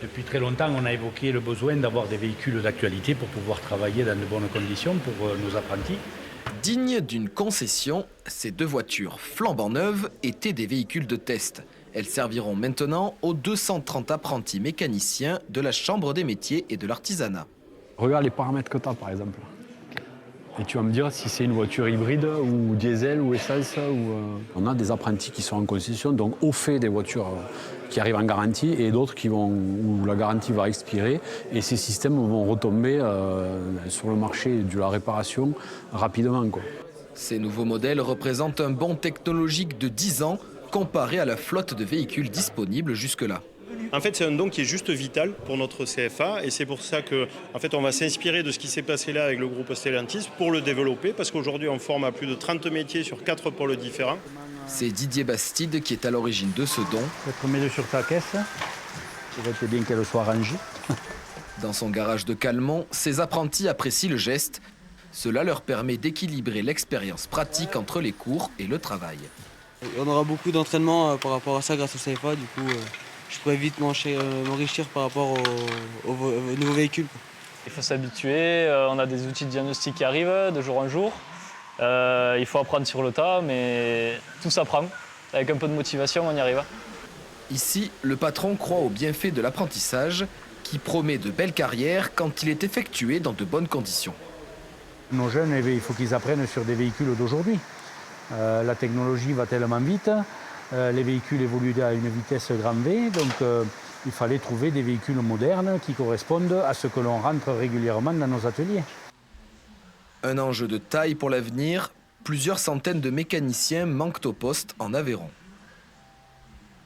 Depuis très longtemps, on a évoqué le besoin d'avoir des véhicules d'actualité pour pouvoir travailler dans de bonnes conditions pour nos apprentis. Dignes d'une concession, ces deux voitures flambant neuves étaient des véhicules de test. Elles serviront maintenant aux 230 apprentis mécaniciens de la Chambre des métiers et de l'artisanat. Regarde les paramètres que tu as par exemple. Et tu vas me dire si c'est une voiture hybride ou diesel ou essence. On a des apprentis qui sont en concession, donc au fait des voitures qui arrivent en garantie et d'autres où la garantie va expirer. Et ces systèmes vont retomber sur le marché de la réparation rapidement, quoi. Ces nouveaux modèles représentent un bond technologique de 10 ans comparé à la flotte de véhicules disponibles jusque-là. En fait, c'est un don qui est juste vital pour notre CFA et c'est pour ça on va s'inspirer de ce qui s'est passé là avec le groupe Stellantis pour le développer parce qu'aujourd'hui, on forme à plus de 30 métiers sur 4 pôles différents. C'est Didier Bastide qui est à l'origine de ce don. Peut-être mets-le sur ta caisse. C'est bien qu'elle soit rangée. Dans son garage de Calmont, ses apprentis apprécient le geste. Cela leur permet d'équilibrer l'expérience pratique entre les cours et le travail. On aura beaucoup d'entraînement par rapport à ça grâce au CFA, du coup je pourrais vite m'enrichir par rapport aux nouveaux véhicules. Il faut s'habituer, on a des outils de diagnostic qui arrivent de jour en jour. Il faut apprendre sur le tas, mais tout s'apprend. Avec un peu de motivation, on y arrive. Ici, le patron croit au bienfait de l'apprentissage qui promet de belles carrières quand il est effectué dans de bonnes conditions. Nos jeunes, il faut qu'ils apprennent sur des véhicules d'aujourd'hui. La technologie va tellement vite, les véhicules évoluent à une vitesse grand V, donc il fallait trouver des véhicules modernes qui correspondent à ce que l'on rentre régulièrement dans nos ateliers. Un enjeu de taille pour l'avenir, plusieurs centaines de mécaniciens manquent au poste en Aveyron.